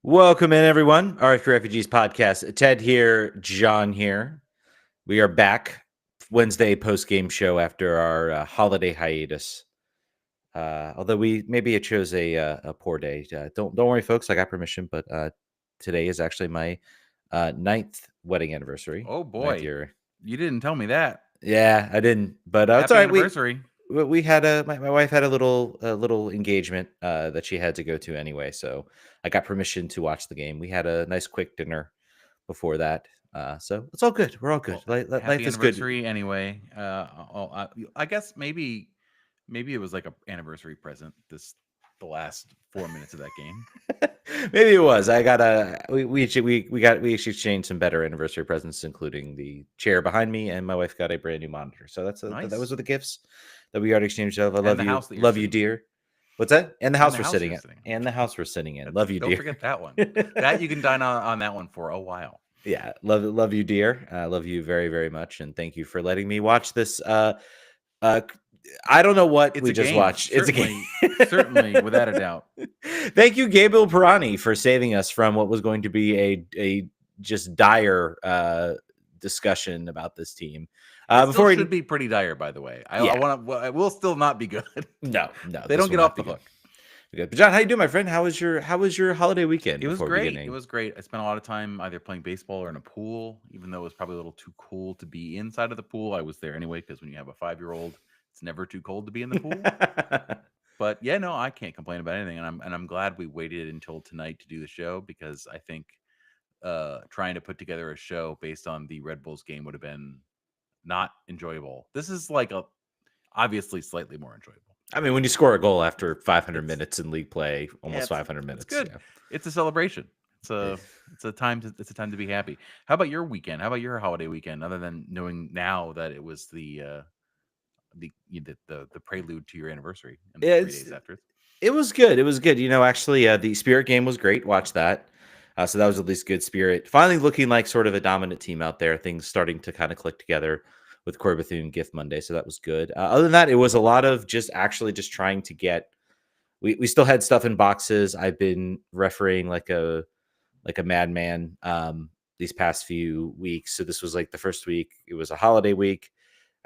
Welcome in, everyone. RFK Refugees podcast. Ted here, John here. We are back Wednesday post-game show after our holiday hiatus. Although maybe it chose a poor day. Don't worry, folks. I got permission, but today is actually my ninth wedding anniversary. Oh Ninth boy, year. you didn't tell me that. Yeah, I didn't, but it's Happy all right. anniversary. We had my wife had a little engagement that she had to go to anyway, so I got permission to watch the game. We had a nice quick dinner before that, so it's all good. We're all good. Well, happy Life is good. anniversary anyway. I guess maybe it was like an anniversary present. The last 4 minutes of that game. Maybe it was. I got a we exchanged some better anniversary presents, including the chair behind me, and my wife got a brand new monitor. So that Nice. was the gifts that we already exchanged of. I And love the you, house that you're love you, sitting in. dear. What's that? And the house we're sitting you're in. sitting And the house we're sitting in. in. Love you, Don't dear. forget that one. That you can dine on that one for a while. Yeah, love you, dear. I love you very, very much, and thank you for letting me watch this. I don't know what we just watched. Certainly, It's a game. certainly, without a doubt. Thank you, Gabriel Pirani, for saving us from what was going to be a just dire discussion about this team. Before should be pretty dire, by the way. Yeah. I want to. Well, it will still not be good. No, they don't get off the hook. Good. But John, how you doing, my friend? How was your holiday weekend? It was great. It was great. I spent a lot of time either playing baseball or in a pool, even though it was probably a little too cool to be inside of the pool. I was there anyway because when you have a 5-year-old, it's never too cold to be in the pool. But yeah, no, I can't complain about anything, and I'm glad we waited until tonight to do the show because I think trying to put together a show based on the Red Bulls game would have been not enjoyable. This is like obviously slightly more enjoyable. I mean, when you score a goal after 500 minutes in league play, almost 500 minutes, it's good. Yeah. It's a celebration. It's a time to be happy. How about your weekend? How about your holiday weekend? Other than knowing now that it was the prelude to your anniversary and 3 days after. It was good. It was good. Actually, the Spirit game was great. Watch that. So that was at least good. Spirit finally looking like sort of a dominant team out there. Things starting to kind of click together with Corey Bethune Gift Monday. So that was good. Other than that, it was a lot of just trying to get. We still had stuff in boxes. I've been refereeing like a madman these past few weeks. So this was like the first week. It was a holiday week.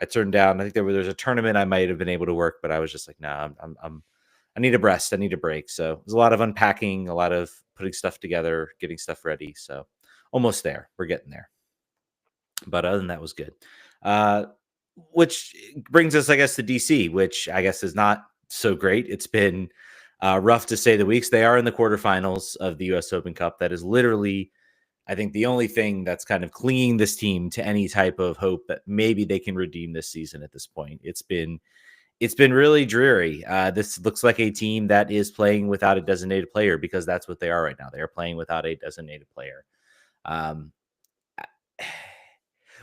I turned down. I think there was a tournament I might have been able to work, but I was just like, nah, I need a rest. I need a break. So it was a lot of unpacking, a lot of putting stuff together, getting stuff ready. So almost there. We're getting there. But other than that, was good. Which brings us, I guess, to DC, which I guess is not so great. It's been rough to say the least. They are in the quarterfinals of the U.S. Open Cup. That is literally, I think, the only thing that's kind of clinging this team to any type of hope that maybe they can redeem this season at this point. It's been really dreary. This looks like a team that is playing without a designated player because that's what they are right now. They are playing without a designated player.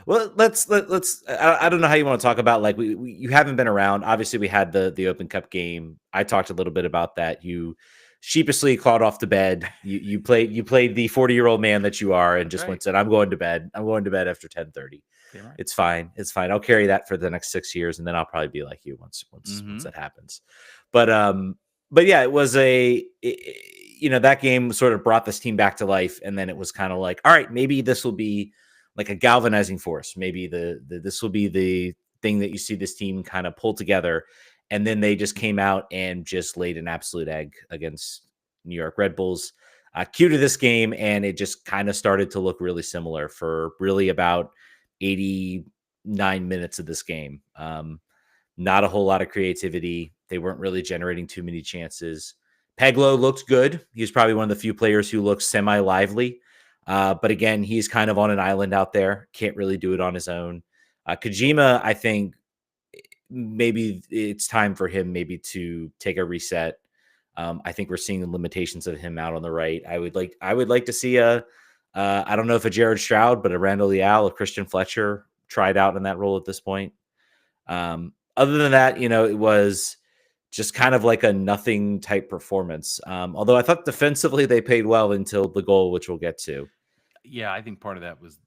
Well, let's. I don't know how you want to talk about you haven't been around. Obviously, we had the Open Cup game. I talked a little bit about that. You sheepishly clawed off the bed. You played the 40-year-old man that you are, and just said, "I'm going to bed. I'm going to bed after 10:30. Right. It's fine. It's fine. I'll carry that for the next 6 years, and then I'll probably be like you once that happens." But yeah, it was that game sort of brought this team back to life, and then it was kind of like, all right, maybe this will be like a galvanizing force. Maybe this will be the thing that you see this team kind of pull together. And then they just came out and just laid an absolute egg against New York Red Bulls. Cue to this game, and it just kind of started to look really similar for really about 89 minutes of this game. Not a whole lot of creativity. They weren't really generating too many chances. Peglo looked good. He was probably one of the few players who looked semi-lively. But again, he's kind of on an island out there. Can't really do it on his own. Kojima, I think maybe it's time for him maybe to take a reset. I think we're seeing the limitations of him out on the right. I would like to see I don't know if a Jared Stroud, but a Randall Leal, a Christian Fletcher tried out in that role at this point. Other than that, it was just kind of like a nothing type performance. Although I thought defensively they played well until the goal, which we'll get to. Yeah, I think part of that was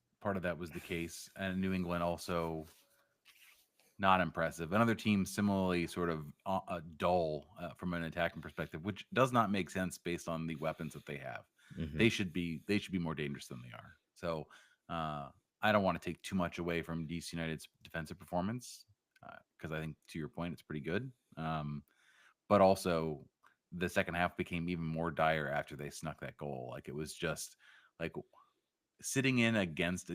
the case, and New England also not impressive. Another team similarly sort of dull from an attacking perspective, which does not make sense based on the weapons that they have. Hmm. They should be more dangerous than they are. So uh, I don't want to take too much away from DC United's defensive performance because I think, to your point, it's pretty good. But also, the second half became even more dire after they snuck that goal. Like it was just like sitting in against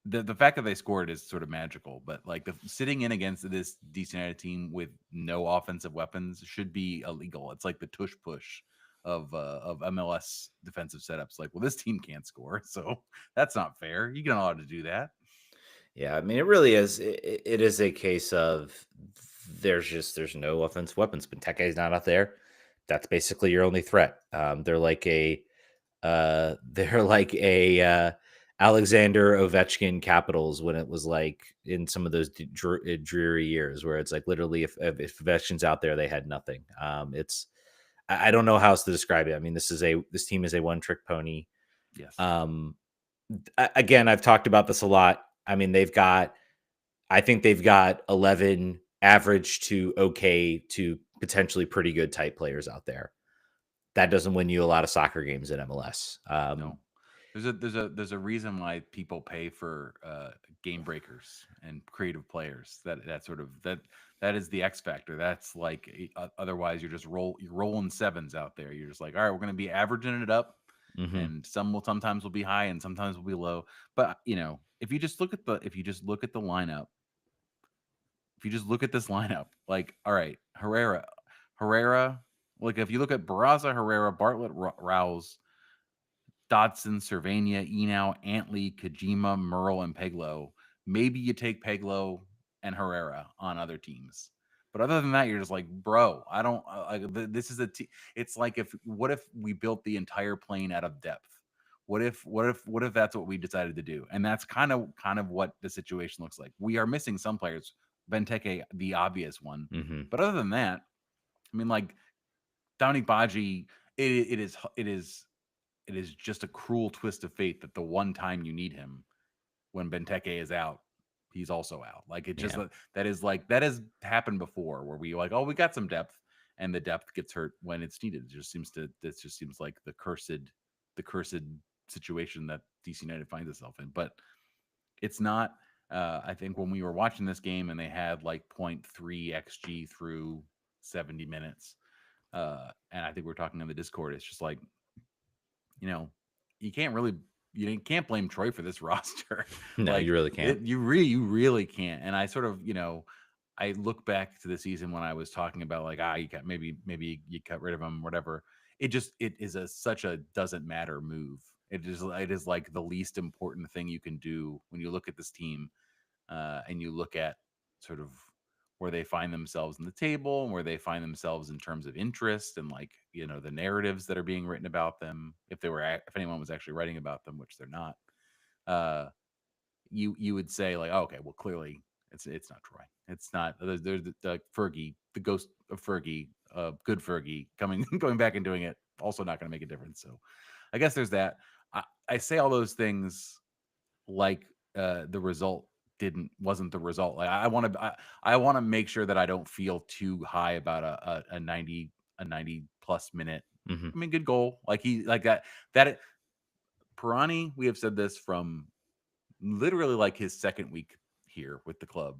the fact that they scored is sort of magical, but like the sitting in against this DC United team with no offensive weapons should be illegal. It's like the tush push of MLS defensive setups. Like, well, this team can't score, so that's not fair. You're not allowed to do that. Yeah, I mean, it really is. It is a case of there's no offensive weapons. Benteke is not out there. That's basically your only threat. They're like a Alexander Ovechkin Capitals when it was like in some of those dreary years where it's like literally if Ovechkin's out there, they had nothing. It's I don't know how else to describe it. I mean, this team is a one trick pony. Yes. Um, Again, I've talked about this a lot. I mean, I think they've got 11 average to okay to potentially pretty good type players out there. That doesn't win you a lot of soccer games in MLS. No. There's a reason why people pay for game breakers and creative players. That is the X factor. That's like otherwise you're rolling sevens out there. You're just like, all right, we're going to be averaging it up, Hmm. and sometimes will be high and sometimes will be low. But if you just look at the lineup, if you just look at this lineup, like, all right, Herrera, like if you look at Barraza, Herrera, Bartlett, Rouse, Dodson, Cervania, Enow, Antley, Kojima, Merle, and Peglo. Maybe you take Peglo and Herrera on other teams. But other than that, you're just like, bro, I don't like this is it's like what if we built the entire plane out of depth? What if that's what we decided to do? And that's kind of what the situation looks like. We are missing some players. Benteke, the obvious one. Hmm. But other than that, I mean, like Downey Baji, it is just a cruel twist of fate that the one time you need him, when Benteke is out, he's also out. Like it just Yeah. that has happened before where we got some depth and the depth gets hurt when it's needed. This just seems like the cursed situation that DC United finds itself in. But it's not. I think when we were watching this game and they had like 0.3 xg through 70 minutes, and I think we're talking on the Discord, it's just like, you know, you can't blame Troy for this roster. No, you Like really can't. you really can't. And I sort of, I look back to the season when I was talking about like, you got maybe you cut rid of him, whatever. It is such a doesn't matter move. It is like the least important thing you can do when you look at this team, and you look at sort of where they find themselves in the table and where they find themselves in terms of interest and like the narratives that are being written about them, if anyone was actually writing about them, which they're not. Uh you would say like, oh, okay, well, clearly it's not Troy. It's not. There's the Fergie, the ghost of Fergie, good Fergie coming going back and doing it, also not going to make a difference. So I guess there's that. I say all those things like the result wasn't the result. Like I want to make sure that I don't feel too high about a 90 plus minute. Hmm. I mean, good goal. Like he like that Pirani, we have said this from literally like his second week here with the club.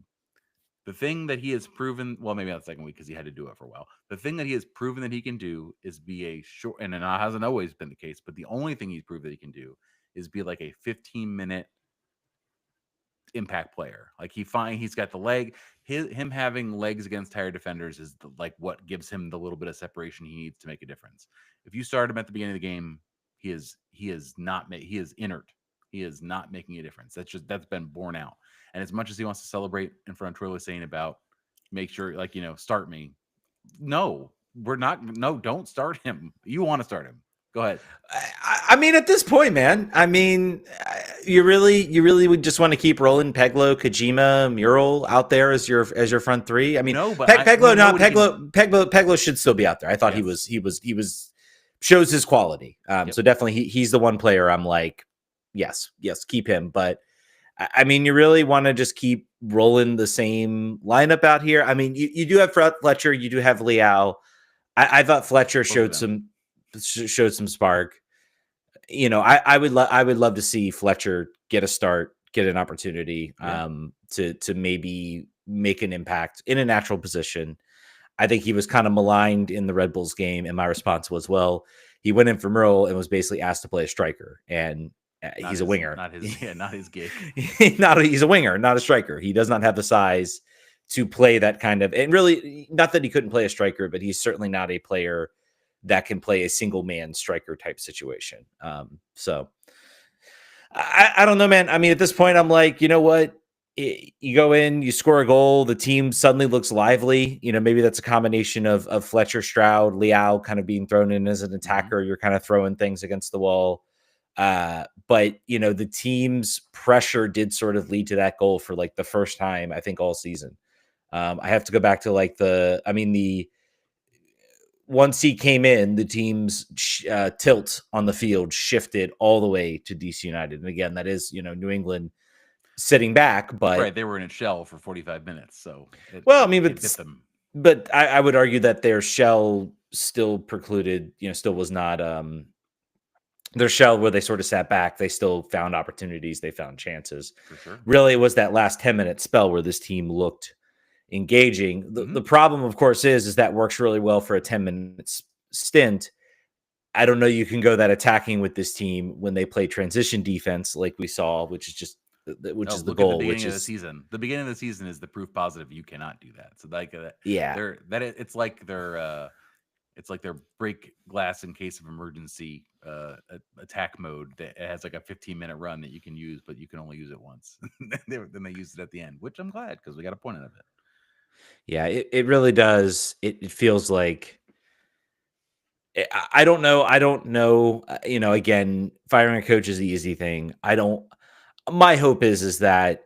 The thing that he has proven, well, maybe not the second week because he had to do it for a while. The thing that he has proven that he can do is be a short, and it hasn't always been the case, but the only thing he's proved that he can do is be like a 15-minute impact player. Like he's got the leg. Him having legs against tired defenders is like what gives him the little bit of separation he needs to make a difference. If you start him at the beginning of the game, he is not he is inert. He is not making a difference. That's been borne out. And as much as he wants to celebrate in front of Troy Lesane about make sure, like, start me. No, we're not. No, don't start him. You want to start him. Go ahead. I mean, at this point, man, I mean, you really would just want to keep rolling Peglo, Kojima, Mural out there as your front three. I mean, No, but Peglo, we know no, what he can. Peglo should still be out there. I thought Yes. he was shows his quality. Yep. So definitely he's the one player I'm like, yes, keep him. But I mean, you really want to just keep rolling the same lineup out here. I mean, you do have Fletcher, you do have Liao. I thought Fletcher Both of showed them. some spark. I would love to see Fletcher get a start, get an opportunity, Yeah. to maybe make an impact in a natural position. I think he was kind of maligned in the Red Bulls game, and my response was, well, he went in for Merle and was basically asked to play a striker, and he's a winger. Not his gig. He's a winger, not a striker. He does not have the size to play that kind of, and really, not that he couldn't play a striker, but he's certainly not a player that can play a single man striker type situation. So I don't know, man. I mean, at this point, I'm like, you know what? You go in, you score a goal, the team suddenly looks lively. Maybe that's a combination of Fletcher, Stroud, Liao kind of being thrown in as an attacker. You're kind of throwing things against the wall. But the team's pressure did sort of lead to that goal for like the first time, I think, all season. I have to go back to the once he came in, the team's tilt on the field shifted all the way to DC United. And again, that is, New England sitting back, but right, they were in a shell for 45 minutes. So it hit them. But I would argue that their shell still precluded, still was not their shell where they sort of sat back. They still found opportunities. They found chances. For sure. Really, it was that last 10-minute spell where this team looked engaging. The problem, of course, is that works really well for a 10-minute stint. I don't know you can go that attacking with this team when they play transition defense like we saw, which is the goal. At the beginning of the season. The beginning of the season is the proof positive you cannot do that. So like it's like their break glass in case of emergency attack mode that has like a 15-minute run that you can use, but you can only use it once. Then they use it at the end, which I'm glad because we got a point out of it. Yeah, it really does. It feels like I don't know. Again, firing a coach is the easy thing. My hope is that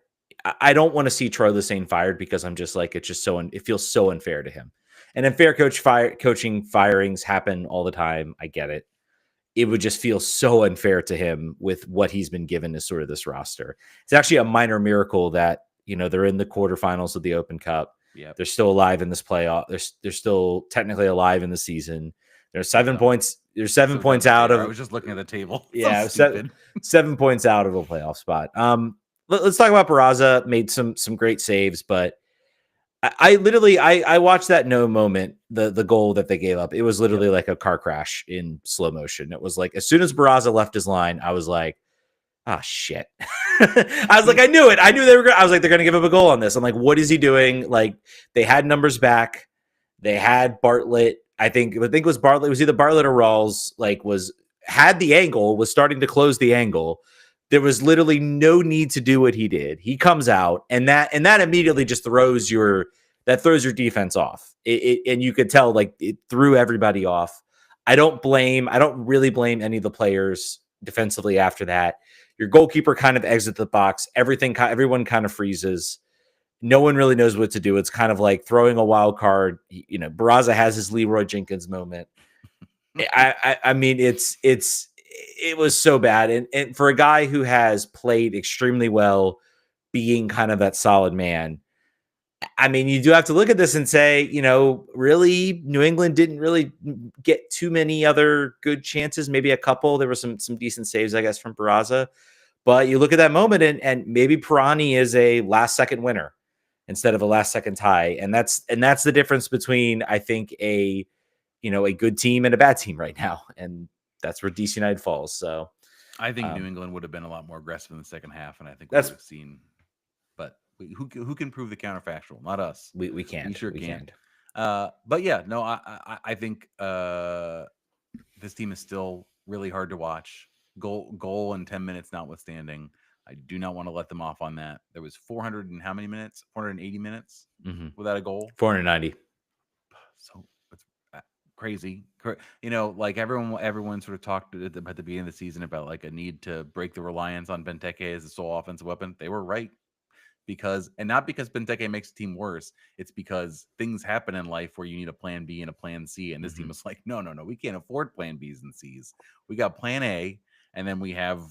I don't want to see Troy Lesesne fired because I'm just like, it feels so unfair to him. And unfair coaching firings happen all the time. I get it. It would just feel so unfair to him with what he's been given as sort of this roster. It's actually a minor miracle that, they're in the quarterfinals of the Open Cup. Yep. They're still alive in this playoff. They're still technically alive in the season. There's 7 points. There's 7 points out of. I was just looking at the table. Yeah, 7 points out of a playoff spot. Let's talk about Barraza. Made some great saves, but I literally watched that no moment. The goal that they gave up. It was literally like a car crash in slow motion. It was like as soon as Barraza left his line, I was like, oh shit. I was like, I knew it. I knew I was like, they're gonna give up a goal on this. I'm like, what is he doing? Like, they had numbers back. They had Bartlett. I think it was Bartlett. It was either Bartlett or Rawls. Like, had the angle, was starting to close the angle. There was literally no need to do what he did. He comes out, and that immediately just throws your defense off. And you could tell, like, it threw everybody off. I don't really blame any of the players defensively after that. Your goalkeeper kind of exits the box. Everyone kind of freezes. No one really knows what to do. It's kind of like throwing a wild card. Barraza has his Leroy Jenkins moment. I mean, it was so bad. And for a guy who has played extremely well, being kind of that solid man, I mean, you do have to look at this and say, really, New England didn't really get too many other good chances. Maybe a couple. There were some decent saves, I guess, from Barraza. But you look at that moment, and maybe Pirani is a last-second winner instead of a last-second tie, and that's the difference between, I think, a good team and a bad team right now, and that's where DC United falls. So I think New England would have been a lot more aggressive in the second half, and I think we would have seen. But who can prove the counterfactual? Not us. We can't. We sure can't. But yeah, no, I think this team is still really hard to watch. Goal in 10 minutes notwithstanding, I do not want to let them off on that. There was 400 and how many minutes? 480 minutes without a goal. 490. So it's crazy. Like everyone sort of talked at the beginning of the season about like a need to break the reliance on Benteke as the sole offensive weapon. They were right. Not because Benteke makes the team worse. It's because things happen in life where you need a plan B and a plan C. And this team was like, no, we can't afford plan Bs and Cs. We got plan A, and then we have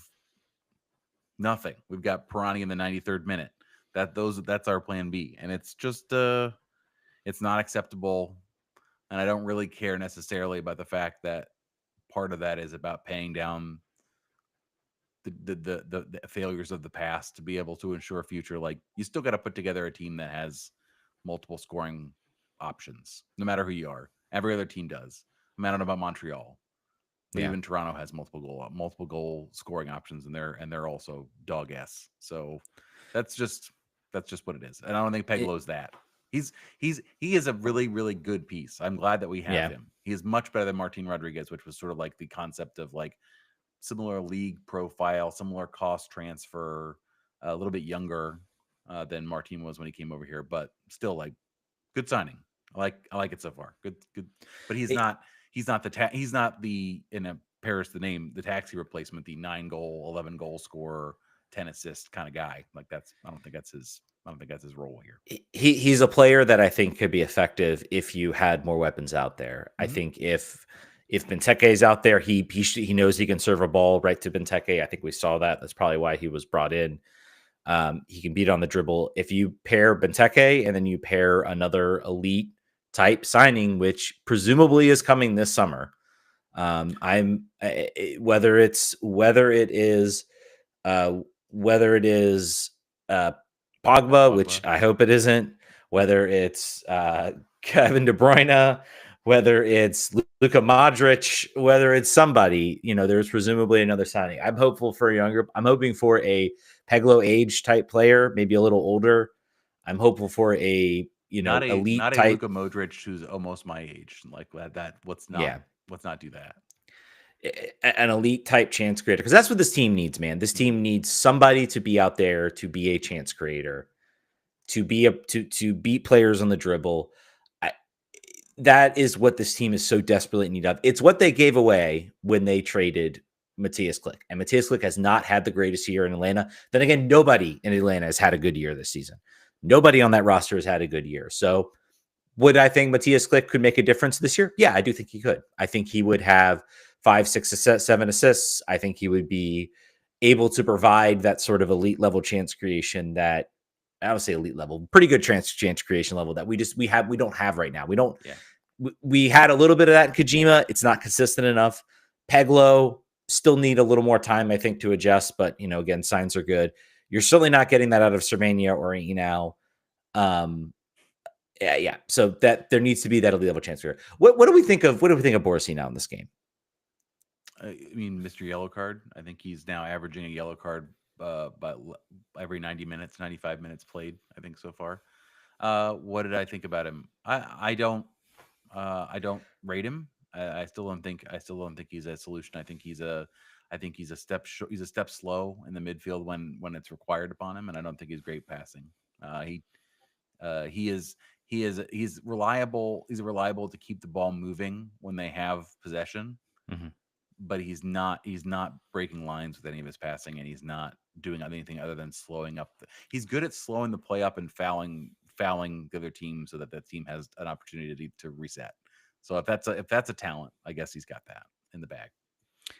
nothing. We've got Pirani in the 93rd minute. That's our plan B, and it's just it's not acceptable. And I don't really care necessarily about the fact that part of that is about paying down the failures of the past to be able to ensure a future. Like, you still got to put together a team that has multiple scoring options, no matter who you are. Every other team does. I don't know about Montreal, but Yeah. even Toronto has multiple goal scoring options, and they're also dog s. So that's just what it is. And I don't think Peglow's that. He is a really, really good piece. I'm glad that we have Yeah. him. He is much better than Martin Rodriguez, which was sort of like the concept of like similar league profile, similar cost transfer, a little bit younger than Martin was when he came over here, but still like good signing. I like it so far. Good. But he's not in a Paris the name, the taxi replacement, the 9-goal, 11-goal scorer, 10 assist kind of guy. Like I don't think that's his role here. He's a player that I think could be effective if you had more weapons out there. I think if Benteke is out there, he knows he can serve a ball right to Benteke. I think we saw that. That's probably why he was brought in. He can beat on the dribble. If you pair Benteke and then you pair another elite type signing, which presumably is coming this summer, whether it is Pogba, which I hope it isn't, whether it's Kevin De Bruyne, whether it's Luka Modric, whether it's somebody, there's presumably another signing. I'm hoping for a Peglo age type player, maybe a little older. I'm hopeful for a elite not a type. Luka Modric who's almost my age. Like that. Let's not do that. An elite type chance creator, because that's what this team needs, man. This team needs somebody to be out there to be a chance creator, to beat players on the dribble. That is what this team is so desperately in need of. It's what they gave away when they traded Matthias Klick, and Matthias Klick has not had the greatest year in Atlanta. Then again, nobody in Atlanta has had a good year this season. Nobody on that roster has had a good year. So would I think Matthias Klick could make a difference this year? Yeah, I do think he could. I think he would have 5, 6, 7 assists. I think he would be able to provide that sort of elite level chance creation that, I would say elite level, pretty good chance creation level that we don't have right now. We had a little bit of that in Kojima. It's not consistent enough. Peglo still need a little more time, I think, to adjust. But, again, signs are good. You're certainly not getting that out of Cervania or Enal. Yeah. So that there needs to be that elite level chance. What do we think of Boris now in this game? I mean, Mr. Yellow Card. I think he's now averaging a yellow card by every 90 minutes, 95 minutes played, I think, so far. What did I think about him? I don't rate him. I still don't think he's a solution. I think he's a step slow in the midfield when it's required upon him, and I don't think he's great passing. He's reliable. He's reliable to keep the ball moving when they have possession. Mm-hmm. But he's not breaking lines with any of his passing, and he's not doing anything other than slowing up. He's good at slowing the play up and fouling the other team so that the team has an opportunity to reset. So if that's a talent, I guess he's got that in the bag.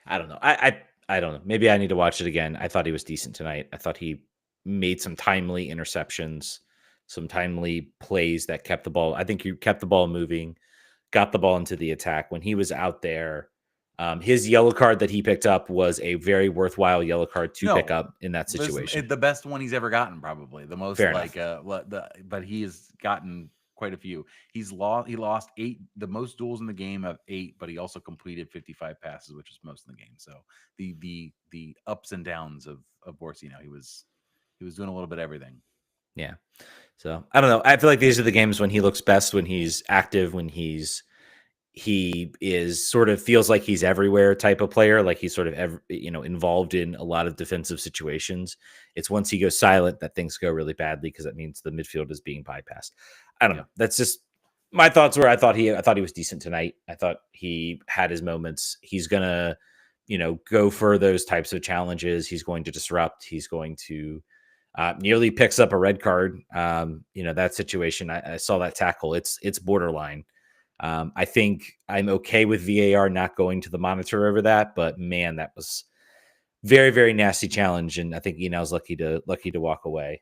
I don't know. I don't know. Maybe I need to watch it again. I thought he was decent tonight. I thought he made some timely interceptions, some timely plays that kept the ball. I think he kept the ball moving, got the ball into the attack when he was out there. His yellow card that he picked up was a very worthwhile yellow card to pick up in that situation. The best one he's ever gotten, probably the most. Fair but he has gotten quite a few. He lost 8, the most duels in the game of 8, but he also completed 55 passes, which is most in the game. So the ups and downs of Borsino, he was doing a little bit of everything. Yeah. So I don't know. I feel like these are the games when he looks best, when he's active, when he is sort of feels like he's everywhere type of player, like he's sort of involved in a lot of defensive situations. It's once he goes silent that things go really badly, because that means the midfield is being bypassed. I don't know. That's just my thoughts. Were I thought he was decent tonight. I thought he had his moments. He's gonna go for those types of challenges. He's going to disrupt. He's going to nearly picks up a red card. That situation. I saw that tackle. It's borderline. I think I'm okay with VAR not going to the monitor over that, but man, that was very, very nasty challenge. And I think Enal's lucky to walk away.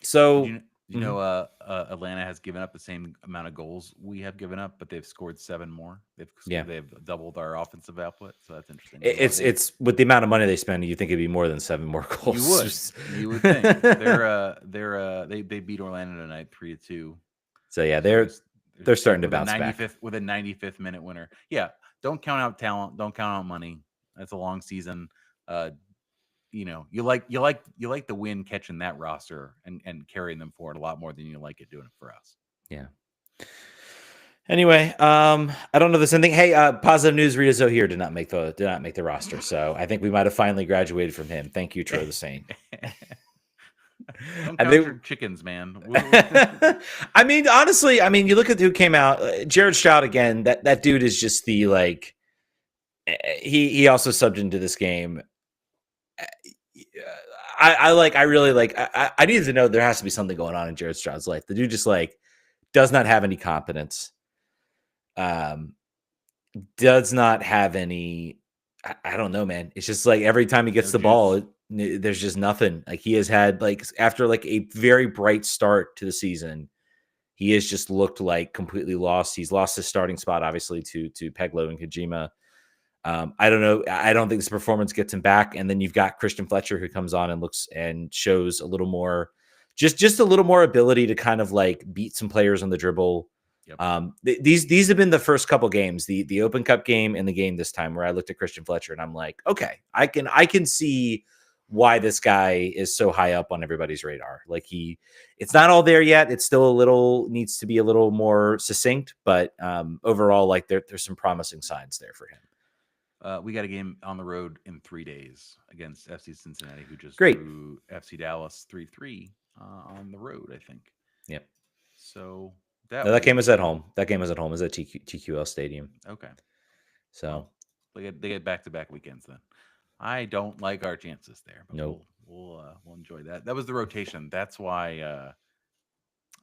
So, Did you mhm, know Atlanta has given up the same amount of goals we have given up, but they've scored 7 more. yeah, They've doubled our offensive output, so that's interesting. it's with the amount of money they spend, you think it'd be more than 7 more goals. You would think they beat Orlando tonight 3-2. So yeah, So there's they're two starting to bounce back. with a 95th minute winner. Yeah, don't count out talent. Don't count out money. That's a long season. Uh, you like the win catching that roster and carrying them forward a lot more than you like it doing it for us. Yeah. Anyway, I don't know this anything. Hey, positive news: Rita Zohir did not make the roster. So I think we might have finally graduated from him. Thank you, Tro the Saint. Don't I count think. your chickens, man. I mean, honestly, I mean, you look at who came out. Jared Stroud again. That dude is just the like. He also subbed into this game. I really like. I needed to know there has to be something going on in Jared Stroud's life. The dude just like does not have any competence. Um, does not have any. I don't know, man. It's just like every time he gets No the ball, juice. there's just nothing. Like he has had like after like a very bright start to the season, he has just looked like completely lost. He's lost his starting spot, obviously, to Peglo and Kojima. I don't know. I don't think this performance gets him back. And then you've got Christian Fletcher who comes on and looks and shows a little more, just a little more ability to kind of like beat some players on the dribble. Yep. These have been the first couple games, the Open Cup game and the game this time, where I looked at Christian Fletcher and I'm like, okay, I can see why this guy is so high up on everybody's radar. Like it's not all there yet. It's still a little needs to be a little more succinct, but overall, like there's some promising signs there for him. We got a game on the road in 3 days against FC Cincinnati, who just Great. drew FC Dallas 3-3 on the road, I think. Yep. So No, that that will game was at be home. That game was at home. It was at TQL Stadium. okay. So Well, they get back to back weekends then. I don't like our chances there, but nope. we'll enjoy that. That was the rotation. That's why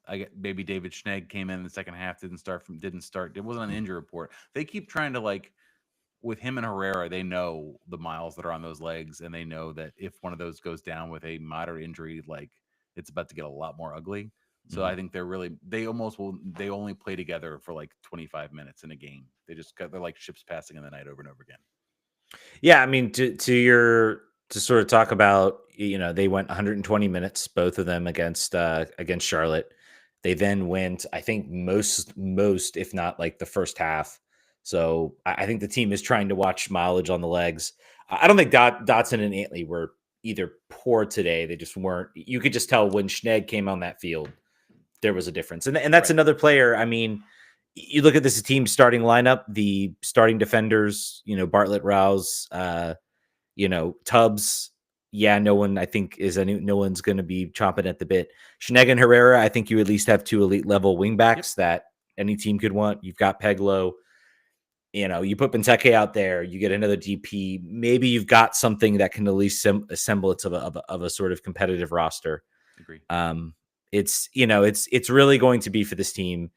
I get maybe David Schnegg came in the second half, didn't start. It wasn't an injury report. They keep trying to like with him and Herrera, they know the miles that are on those legs, and they know that if one of those goes down with a moderate injury, like it's about to get a lot more ugly. So I think they only play together for like 25 minutes in a game. They're like ships passing in the night over and over again. Yeah, I mean to sort of talk about, they went 120 minutes, both of them against Charlotte. They then went, I think most if not like the first half. So I think the team is trying to watch mileage on the legs. I don't think Dotson and Antley were either poor today. They just weren't. You could just tell when Schnegg came on that field, there was a difference. And that's Right. another player. I mean, you look at this team starting lineup, the starting defenders, Bartlett, Rouse, Tubbs. Yeah, no one I think no one's going to be chomping at the bit. Schnegg and Herrera, I think you at least have two elite level Yep. wingbacks that any team could want. You've got Peglo. You put Benteke out there, you get another DP. Maybe you've got something that can at least a semblance of a sort of competitive roster. Agree. It's really going to be for this team.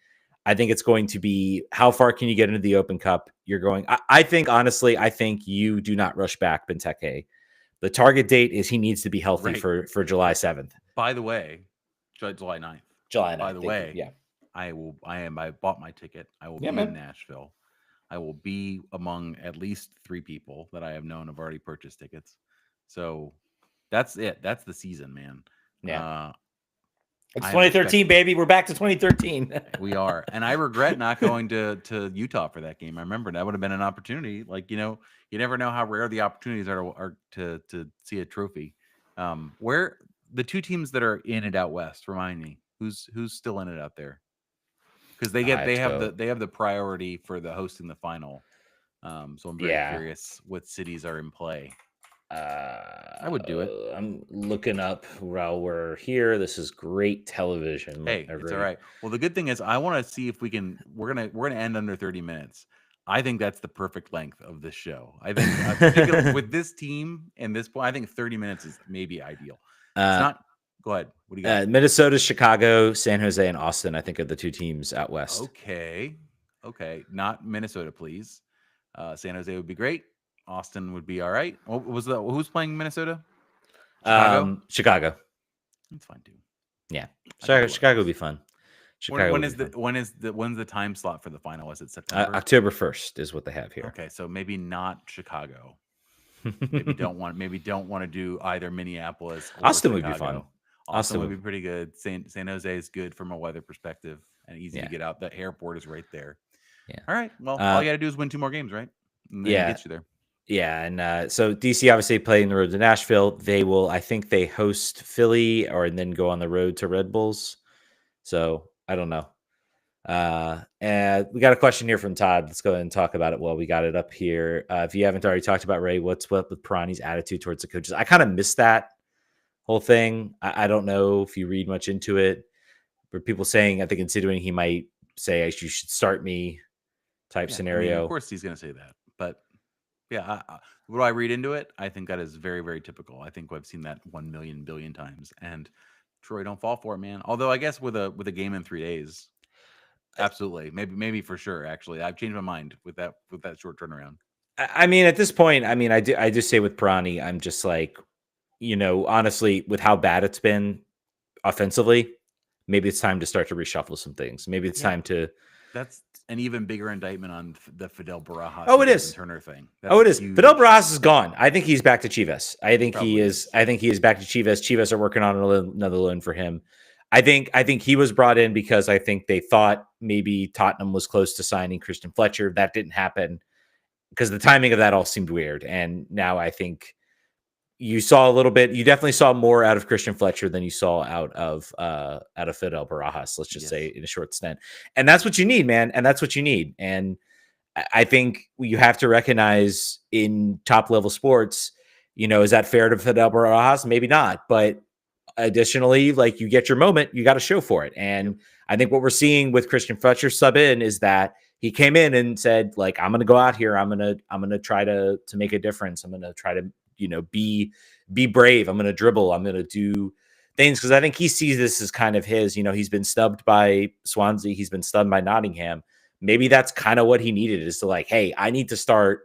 I think it's going to be how far can you get into the Open Cup? You're going. I think honestly, I think you do not rush back Benteke. The target date is he needs to be healthy Right. for July 7th. By the way, July 9th. July 9th. By the way, yeah. I bought my ticket. I will Yeah, be man. in Nashville. I will be among at least 3 people that I have known have already purchased tickets. So that's it. That's the season, man. Yeah. It's I 2013, baby. We're back to 2013. We are. And I regret not going to Utah for that game. I remember that would have been an opportunity. Like, you never know how rare the opportunities are to see a trophy. Where the two teams that are in it out west, remind me, who's still in it out there? Because they have the priority for the hosting the final. So I'm very curious what cities are in play. I would do it. I'm looking up while we're here. This is great television. Hey, it's all right. Well, the good thing is I want to see if we can. We're gonna end under 30 minutes. I think that's the perfect length of this show. I think with this team and this point, I think 30 minutes is maybe ideal. It's not. Go ahead. What do you got? Minnesota, Chicago, San Jose, and Austin, I think, are the two teams out west. Okay. Not Minnesota, please. San Jose would be great. Austin would be all right. Who's playing Minnesota? Chicago. That's fine too. Yeah, I could do one of Chicago would those. be fun. Chicago would be fun. When's the time slot for the final? Is it September? October 1st is what they have here. Okay, so maybe not Chicago. Maybe don't want to do either Minneapolis or Austin would be fun. Chicago. Austin would be pretty good. San Jose is good from a weather perspective and easy to get out. The airport is right there. Yeah. All right. Well, all you got to do is win 2 more games, right? And then it gets you there. Yeah, and so DC obviously playing the road to Nashville. They will, I think, they host Philly and then go on the road to Red Bulls. So I don't know. And we got a question here from Todd. Let's go ahead and talk about it while we got it up here. If you haven't already talked about Ray, what's up with Pirani's attitude towards the coaches? I kind of missed that whole thing. I don't know if you read much into it, but people saying, I think, considering he might say, you should start me type scenario. I mean, of course he's going to say that, but yeah, what do I read into it? I think that is very, very typical. I think I've seen that 1 million billion times. And Troy, don't fall for it, man. Although I guess with a game in 3 days, absolutely, maybe for sure. Actually, I've changed my mind with that short turnaround. I mean, at this point, I just say with Pirani, I'm just like, honestly, with how bad it's been offensively, maybe it's time to start to reshuffle some things. Maybe it's time to. That's an even bigger indictment on the Fidel Barajas. Oh, it is Turner thing. it is. Fidel Barajas is gone. I think he's back to Chivas. I think he is. I think he is back to Chivas. Chivas are working on another loan for him. I think he was brought in because I think they thought maybe Tottenham was close to signing Christian Fletcher. That didn't happen because the timing of that all seemed weird. And now I think you saw a little bit. You definitely saw more out of Christian Fletcher than you saw out of Fidel Barajas. Let's just say in a short stint, and that's what you need, man. And that's what you need. And I think you have to recognize in top level sports, is that fair to Fidel Barajas? Maybe not, but additionally, like you get your moment, you got to show for it. And I think what we're seeing with Christian Fletcher sub in is that he came in and said, like, I'm going to go out here. I'm going to try to make a difference. I'm going to try to, be brave. I'm going to dribble. I'm going to do things. Cause I think he sees this as kind of his, he's been snubbed by Swansea. He's been snubbed by Nottingham. Maybe that's kind of what he needed is to like, hey, I need to start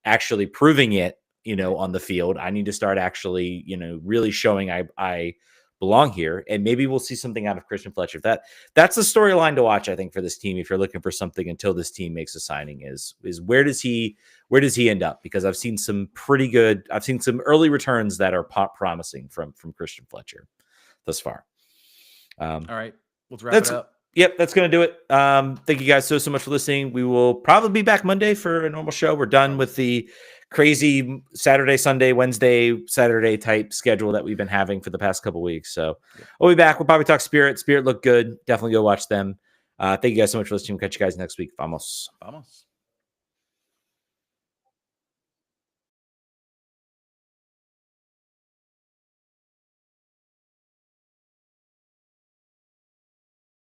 actually proving it, on the field. I need to start actually, really showing I belong here. And maybe we'll see something out of Christian Fletcher. That's the storyline to watch, I think, for this team. If you're looking for something until this team makes a signing is where does he end up? Because I've seen some early returns that are promising from Christian Fletcher thus far. All right. Let's wrap it up. Yep, that's going to do it. Thank you guys so much for listening. We will probably be back Monday for a normal show. We're done with the crazy Saturday, Sunday, Wednesday, Saturday type schedule that we've been having for the past couple weeks. So we'll be back. We'll probably talk Spirit. Spirit looked good. Definitely go watch them. Thank you guys so much for listening. We'll catch you guys next week. Vamos.